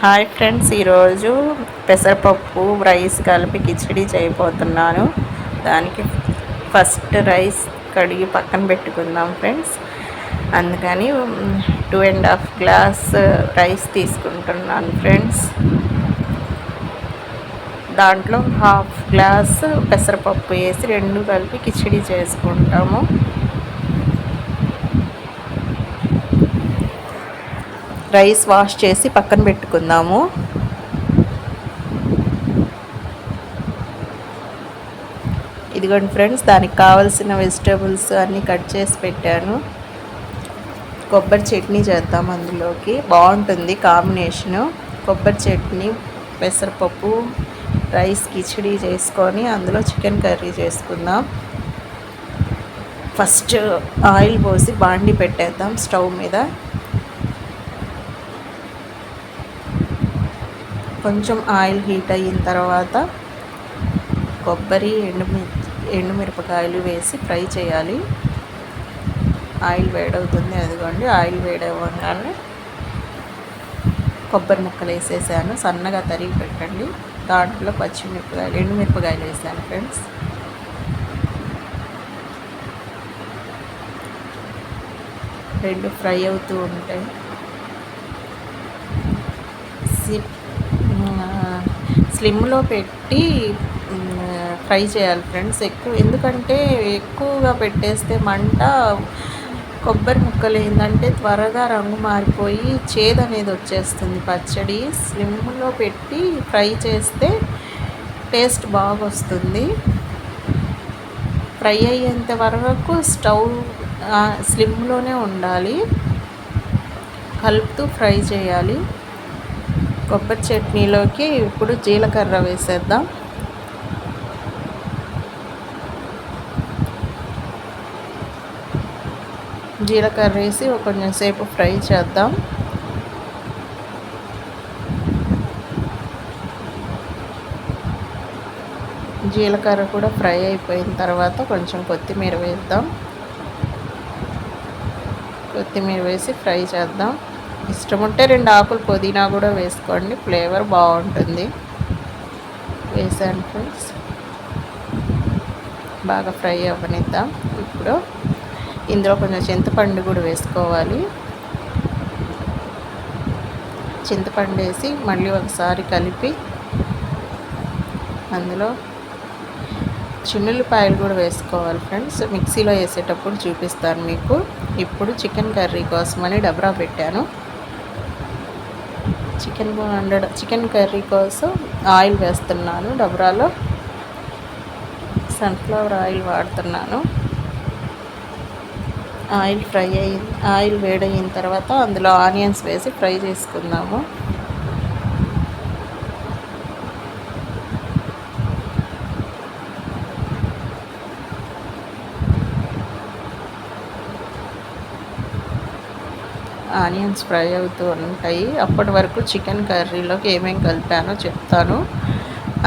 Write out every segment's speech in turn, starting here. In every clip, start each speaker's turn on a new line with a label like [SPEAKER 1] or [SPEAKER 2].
[SPEAKER 1] Hi friends, ఈరోజు పెసరపప్పు rice కలిపి కిచిడి చేయబోతున్నాను. దానికి ఫస్ట్ రైస్ కడిగి పక్కన పెట్టుకుందాం ఫ్రెండ్స్. అందుకని 2.5 గ్లాస్ రైస్ తీసుకుంటున్నాను ఫ్రెండ్స్. దాంట్లో హాఫ్ గ్లాస్ పెసరపప్పు వేసి రెండు కలిపి కిచిడి చేసుకుంటాము. రైస్ వాష్ చేసి పక్కన పెట్టుకుందాము. ఇదిగోండి ఫ్రెండ్స్, దానికి కావాల్సిన వెజిటేబుల్స్ అన్నీ కట్ చేసి పెట్టాను. కొబ్బరి చట్నీ చేద్దాం, అందులోకి బాగుంటుంది కాంబినేషను. కొబ్బరి చట్నీ, పెసరపప్పు, రైస్ కిచిడి చేసుకొని అందులో చికెన్ కర్రీ చేసుకుందాం. ఫస్ట్ ఆయిల్ పోసి బాండి పెట్టేద్దాం స్టవ్ మీద. కొంచెం ఆయిల్ హీట్ అయిన తర్వాత కొబ్బరి, ఎండుమిరపకాయలు వేసి ఫ్రై చేయాలి. ఆయిల్ వేడవుతుంది, అదిగోండి. ఆయిల్ వేడవ్వగానే కొబ్బరి ముక్కలు వేసేసాను, సన్నగా తరిగి పెట్టండి. దాంట్లో పచ్చిమిరపకాయలు, ఎండుమిరపకాయలు వేసాను ఫ్రెండ్స్. రెండు ఫ్రై అవుతూ ఉంటాయి. స్లిమ్లో పెట్టి ఫ్రై చేయాలి ఫ్రెండ్స్. ఎందుకంటే ఎక్కువగా పెట్టేస్తే మంట, కొబ్బరి ముక్కలు ఏంటంటే త్వరగా రంగు మారిపోయి చేదు అనేది వచ్చేస్తుంది పచ్చడి. స్లిమ్లో పెట్టి ఫ్రై చేస్తే టేస్ట్ బాగా వస్తుంది. ఫ్రై అయ్యేంత వరకు స్టవ్ స్లిమ్లోనే ఉండాలి, కలుపుతూ ఫ్రై చేయాలి. కొబ్బరి చట్నీలోకి ఇప్పుడు జీలకర్ర వేసేద్దాం. జీలకర్ర వేసి కొంచెం సేపు ఫ్రై చేద్దాం. జీలకర్ర కూడా ఫ్రై అయిపోయిన తర్వాత కొంచెం కొత్తిమీర వేద్దాం. కొత్తిమీర వేసి ఫ్రై చేద్దాం. ఇష్టం ఉంటే 2 ఆకులు పుదీనా కూడా వేసుకోండి, ఫ్లేవర్ బాగుంటుంది. వేసాను ఫ్రెండ్స్, బాగా ఫ్రై అవ్వనిద్దాం. ఇప్పుడు ఇందులో కొంచెం చింతపండు కూడా వేసుకోవాలి. చింతపండు వేసి మళ్ళీ ఒకసారి కలిపి అందులో చిన్నులపాయలు కూడా వేసుకోవాలి ఫ్రెండ్స్. మిక్సీలో వేసేటప్పుడు చూపిస్తాను మీకు. ఇప్పుడు చికెన్ కర్రీ కోసమని డబరా పెట్టాను. చికెన్ కర్రీ కోసం ఆయిల్ వేస్తున్నాను. డబరాలో సన్ఫ్లవర్ ఆయిల్ వాడుతున్నాను. ఆయిల్ వేడయిన తర్వాత అందులో ఆనియన్స్ వేసి ఫ్రై చేసుకుందాము. ఆనియన్స్ ఫ్రై అవుతూ ఉంటాయి. అప్పటి వరకు చికెన్ కర్రీలోకి ఏమేమి కలిపానో చెప్తాను.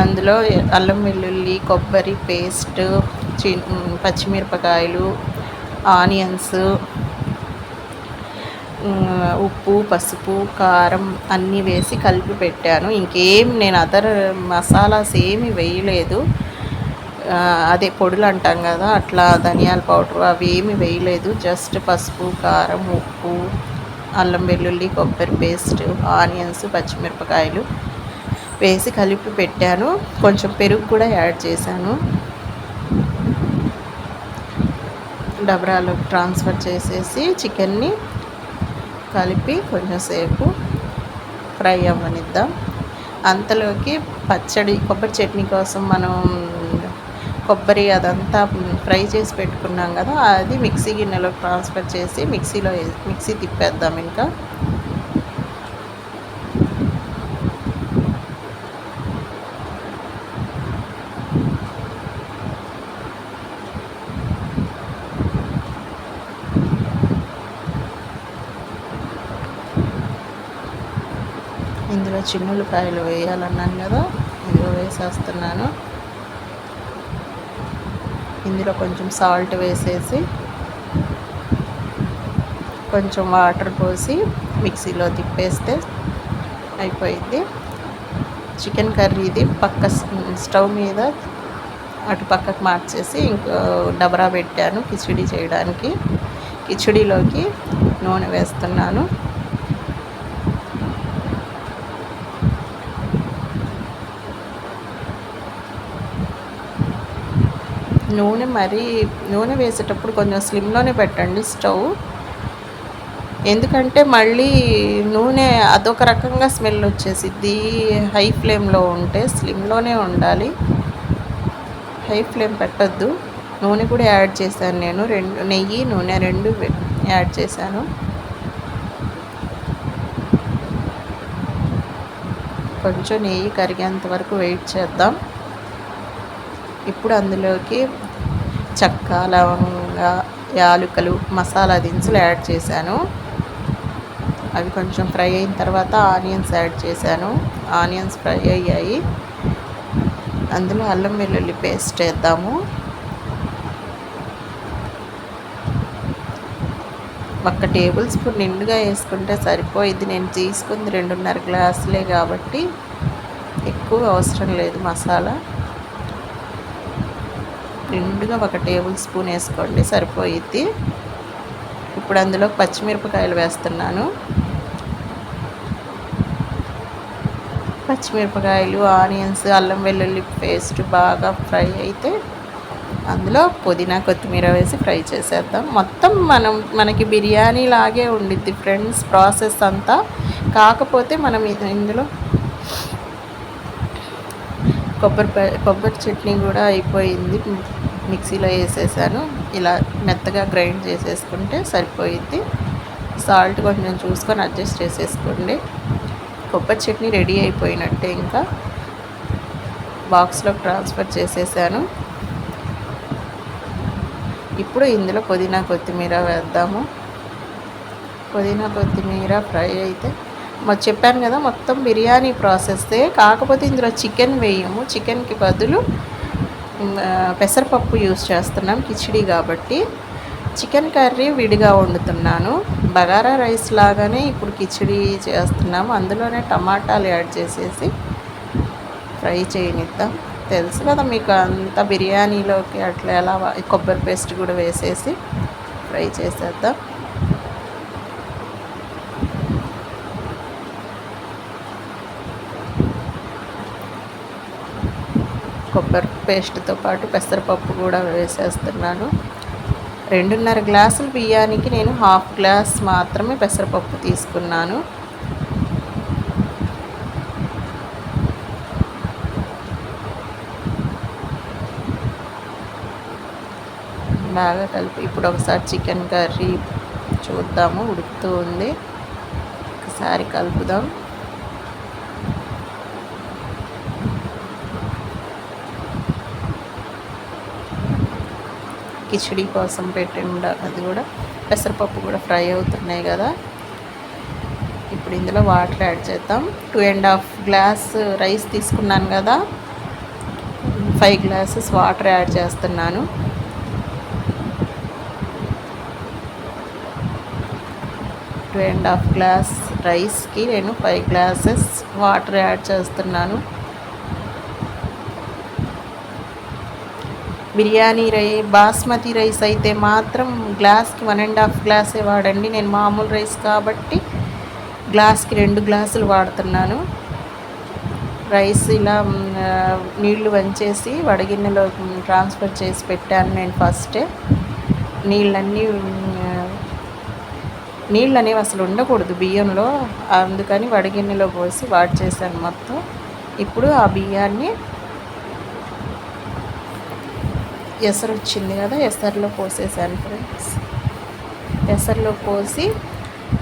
[SPEAKER 1] అందులో అల్లం వెల్లుల్లి, కొబ్బరి పేస్ట్, పచ్చిమిరపకాయలు, ఆనియన్స్, ఉప్పు, పసుపు, కారం అన్నీ వేసి కలిపి పెట్టాను. ఇంకేం నేను అదర్ మసాలాస్ ఏమి వేయలేదు. అదే పొడులు అంటాం కదా, అట్లా ధనియాల పౌడర్ అవి ఏమి వేయలేదు. జస్ట్ పసుపు, కారం, ఉప్పు, అల్లం వెల్లుల్లి, కొబ్బరి పేస్ట్, ఆనియన్స్, పచ్చిమిరపకాయలు వేసి కలిపి పెట్టాను. కొంచెం పెరుగు కూడా యాడ్ చేశాను. డబరాలోకి ట్రాన్స్ఫర్ చేసేసి చికెన్ని కలిపి కొంచెం సేపు ఫ్రై అవ్వనిద్దాం. అంతలోకి కొబ్బరి చట్నీ కోసం మనం కొబ్బరి అదంతా ఫ్రై చేసి పెట్టుకున్నాం కదా, అది మిక్సీ గిన్నెలో ట్రాన్స్ఫర్ చేసి మిక్సీ తిప్పేద్దాం. ఇంకా ఇందులో చిన్నులపాయలు వేయాలన్నాను కదా, ఇదిగో వేసేస్తున్నాను. ఇందులో కొంచెం సాల్ట్ వేసేసి కొంచెం వాటర్ పోసి మిక్సీలో తిప్పేస్తే అయిపోయింది. చికెన్ కర్రీది పక్క స్టవ్ మీద అటు పక్కకు మార్చేసి ఇంకో డబరా పెట్టాను కిచిడి చేయడానికి. కిచిడిలోకి నూనె వేస్తున్నాను. నూనె వేసేటప్పుడు కొంచెం స్లిమ్లోనే పెట్టండి స్టవ్. ఎందుకంటే మళ్ళీ నూనె అదొక రకంగా స్మెల్ వచ్చేసిద్ది. హై ఫ్లేమ్లో ఉంటే స్లిమ్లోనే ఉండాలి, హై ఫ్లేమ్ పెట్టద్దు. నూనె కూడా యాడ్ చేశాను నేను, నెయ్యి నూనె రెండు యాడ్ చేశాను. కొంచెం నెయ్యి కరిగేంత వరకు వెయిట్ చేద్దాం. ఇప్పుడు అందులోకి చెక్క, లవంగా, యాలకులు, మసాలా దినుసులు యాడ్ చేశాను. అవి కొంచెం ఫ్రై అయిన తర్వాత ఆనియన్స్ యాడ్ చేశాను. ఆనియన్స్ ఫ్రై అయ్యాయి. అందులో అల్లం వెల్లుల్లి పేస్ట్ వేద్దాము. ఒక టేబుల్ స్పూన్ నిండుగా వేసుకుంటే సరిపోయిద్ది. నేను తీసుకుంది 2.5 గ్లాసులే కాబట్టి ఎక్కువ అవసరం లేదు మసాలా. నిండుగా ఒక టేబుల్ స్పూన్ వేసుకోండి సరిపోయిద్ది. ఇప్పుడు అందులో పచ్చిమిరపకాయలు వేస్తున్నాను. పచ్చిమిరపకాయలు, ఆనియన్స్, అల్లం వెల్లుల్లి పేస్ట్ బాగా ఫ్రై అయితే అందులో పుదీనా, కొత్తిమీర వేసి ఫ్రై చేసేద్దాం. మొత్తం మనకి బిర్యానీ లాగే ఉండిద్ది ఫ్రెండ్స్ ప్రాసెస్ అంతా. కాకపోతే మనం ఇందులో కొబ్బరి చట్నీ కూడా అయిపోయింది, మిక్సీలో వేసేసాను. ఇలా మెత్తగా గ్రైండ్ చేసేసుకుంటే సరిపోయిద్ది. సాల్ట్ కొంచెం చూసుకొని అడ్జస్ట్ చేసేసుకోండి. కొబ్బరి చట్నీ రెడీ అయిపోయినట్టే. ఇంకా బాక్స్లోకి ట్రాన్స్ఫర్ చేసేసాను. ఇప్పుడు ఇందులో పుదీనా, కొత్తిమీర వేద్దాము. పుదీనా, కొత్తిమీర ఫ్రై అయితే చెప్పాను కదా మొత్తం బిర్యానీ ప్రాసెస్సే. కాకపోతే ఇందులో చికెన్ వేయము. చికెన్కి బదులు పెసరపప్పు యూస్ చేస్తున్నాం కిచిడి కాబట్టి. చికెన్ కర్రీ విడిగా వండుతున్నాను. బగారా రైస్ లాగానే ఇప్పుడు కిచిడి చేస్తున్నాము. అందులోనే టమాటాలు యాడ్ చేసేసి ఫ్రై చేయనిద్దాం. తెలుసు కదా మీకు అంత బిర్యానీలోకి అట్లా ఎలా కొబ్బరి పేస్ట్ కూడా వేసేసి ఫ్రై చేసేద్దాం. కొబ్బరి పేస్ట్తో పాటు పెసరపప్పు కూడా వేసేస్తున్నాను. 2.5 గ్లాసుల బియ్యానికి నేను 1/2 గ్లాస్ మాత్రమే పెసరపప్పు తీసుకున్నాను. బాగా కలిపి ఇప్పుడు ఒకసారి చికెన్ కర్రీ చూద్దాము. ఉడుకుతూ ఉంది, ఒకసారి కలుపుదాం. కిచిడి కోసం పెట్టిండ అది కూడా పెసరపప్పు కూడా ఫ్రై అవుతున్నాయి కదా. ఇప్పుడు ఇందులో వాటర్ యాడ్ చేద్దాం. 2.5 గ్లాస్ రైస్ తీసుకున్నాను కదా, 5 గ్లాసెస్ వాటర్ యాడ్ చేస్తున్నాను. టూ అండ్ హాఫ్ గ్లాస్ రైస్కి నేను 5 గ్లాసెస్ వాటర్ యాడ్ చేస్తున్నాను. బిర్యానీ బాస్మతి రైస్ అయితే మాత్రం గ్లాస్కి 1.5 గ్లాసే వాడండి. నేను మామూలు రైస్ కాబట్టి గ్లాస్కి 2 గ్లాసులు వాడుతున్నాను. రైస్ ఇలా నీళ్లు వంచేసి వడగిన్నెలో ట్రాన్స్ఫర్ చేసి పెట్టాను నేను ఫస్టే. నీళ్ళు అనేవి అసలు ఉండకూడదు బియ్యంలో, అందుకని వడగిన్నెలో పోసి వాడ్ చేశాను మొత్తం. ఇప్పుడు ఆ బియ్యాన్ని ఎసరు వచ్చింది కదా, ఎసరులో పోసేసాను ఫ్రెండ్స్. ఎసరులో పోసి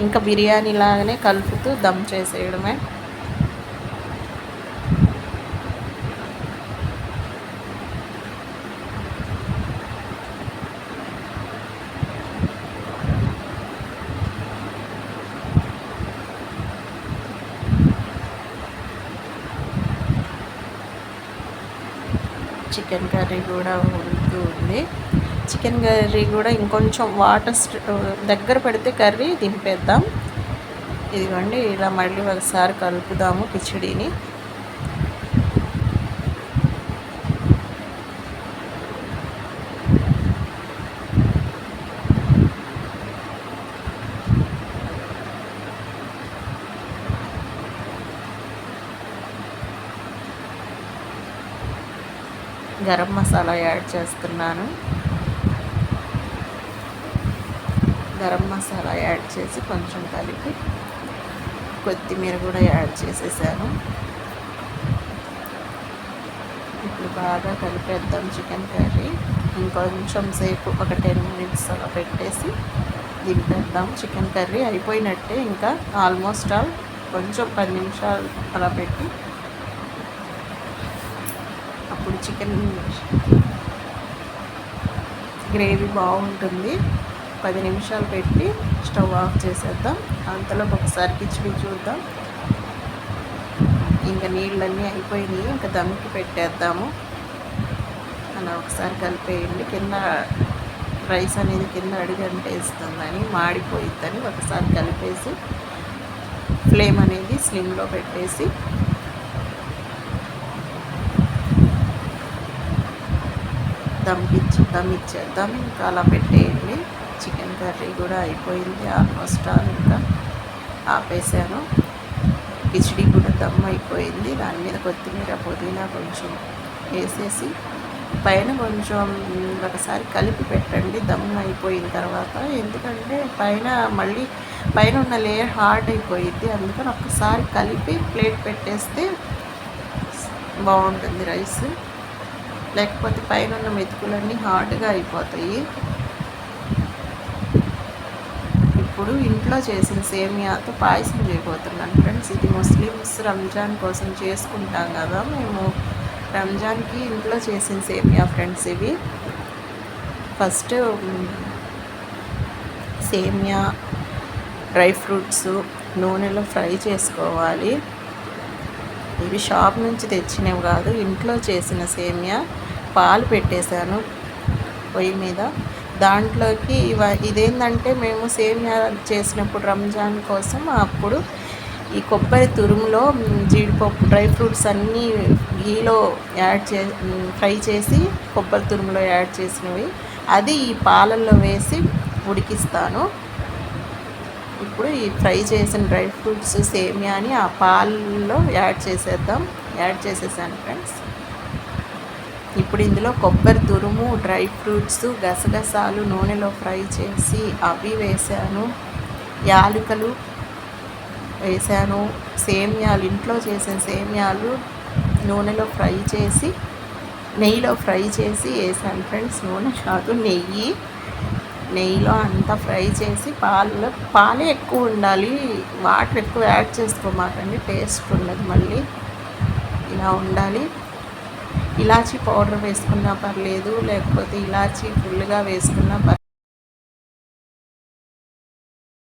[SPEAKER 1] ఇంకా బిర్యానీ లాగానే కలుపుతూ దమ్ చేసేయడమే. చికెన్ కర్రీ కూడా ఉడుకుతూ ఉంది. చికెన్ కర్రీ కూడా ఇంకొంచెం వాటర్ దగ్గర పెడితే కర్రీ దింపేద్దాం. ఇదిగోండి ఇలా మళ్ళీ ఒకసారి కలుపుదాము కిచిడీని. గరం మసాలా యాడ్ చేస్తున్నాను. గరం మసాలా యాడ్ చేసి కొంచెం కలిపి కొత్తిమీర కూడా యాడ్ చేసేసాను. ఇప్పుడు బాగా కలిపేద్దాం చికెన్ కర్రీ. ఇంకొంచెం సేపు ఒక 10 minutes అలా పెట్టేసి దింపేద్దాం. చికెన్ కర్రీ అయిపోయినట్టే, ఇంకా ఆల్మోస్ట్ ఆల్ కొంచెం 10 నిమిషాలు అలా పెట్టి అప్పుడు చికెన్ గ్రేవీ బాగుంటుంది. 10 నిమిషాలు పెట్టి స్టవ్ ఆఫ్ చేసేద్దాం. అంతలో ఒకసారి కిచిడి చూద్దాం. ఇంకా నీళ్ళన్నీ అయిపోయినాయి, ఇంకా దమ్కి పెట్టేద్దాము. అలా ఒకసారి కలిపేయండి. కింద రైస్ అనేది కింద అడుగంటేస్తుందని, మాడిపోయిద్దని ఒకసారి కలిపేసి ఫ్లేమ్ అనేది స్లిమ్లో పెట్టేసి దమ్ ఇచ్చేద్దాం. ఇంకా అలా పెట్టేయండి. చికెన్ కర్రీ కూడా అయిపోయింది ఆల్మోస్ట్ ఆల్. ఇంకా ఆపేసాను. కిచిడి కూడా దమ్ అయిపోయింది. దాని మీద కొత్తిమీర పుదీనా కొంచెం వేసేసి పైన కొంచెం ఒకసారి కలిపి పెట్టండి దమ్ అయిపోయిన తర్వాత. ఎందుకంటే మళ్ళీ పైన ఉన్న లేయర్ హార్డ్ అయిపోయింది. అందుకని ఒక్కసారి కలిపి ప్లేట్ పెట్టేస్తే బాగుంటుంది రైస్. లేకపోతే పైన ఉన్న మెతుకులన్నీ హార్డ్గా అయిపోతాయి. ఇప్పుడు ఇంట్లో చేసిన సేమియాతో పాయసం చేయబోతున్నాను ఫ్రెండ్స్. ఇది ముస్లిమ్స్ రంజాన్ కోసం చేసుకుంటాం కదా, మేము రంజాన్కి ఇంట్లో చేసిన సేమియా ఫ్రెండ్స్ ఇవి. ఫస్ట్ సేమియా డ్రై ఫ్రూట్స్ నూనెలో ఫ్రై చేసుకోవాలి. ఇవి షాప్ నుంచి తెచ్చినవి కాదు, ఇంట్లో చేసిన సేమియా. పాలు పెట్టేశాను పొయ్యి మీద. దాంట్లోకి ఇదేంటంటే మేము సేమియా చేసినప్పుడు రంజాన్ కోసం అప్పుడు ఈ కొబ్బరి తురుములో జీడిపప్పు డ్రై ఫ్రూట్స్ అన్నీ గీలో ఫ్రై చేసి కొబ్బరి తురుములో యాడ్ చేసినవి అది ఈ పాలల్లో వేసి ఉడికిస్తాను. ఇప్పుడు ఈ ఫ్రై చేసిన డ్రై ఫ్రూట్స్ సేమియాని ఆ పాలల్లో యాడ్ చేసేసాను ఫ్రెండ్స్. ఇప్పుడు ఇందులో కొబ్బరి తురుము, డ్రై ఫ్రూట్స్, గసగసాలు నూనెలో ఫ్రై చేసి అవి వేసాను. యాలకులు వేసాను. సేమియాలు ఇంట్లో చేసిన సేమియాలు నూనెలో ఫ్రై చేసి నెయ్యిలో ఫ్రై చేసి వేసాను ఫ్రెండ్స్. నూనె కాదు, నెయ్యిలో అంతా ఫ్రై చేసి పాలే ఎక్కువ ఉండాలి, వాటర్ ఎక్కువ యాడ్ చేసుకోమాకండి, టేస్ట్ ఉండదు మళ్ళీ. ఇలా ఉండాలి. ఇలాచీ పౌడర్ వేసుకున్నా పర్లేదు, లేకపోతే ఇలాచీ ఫుల్గా వేసుకున్నా పర్లేదు.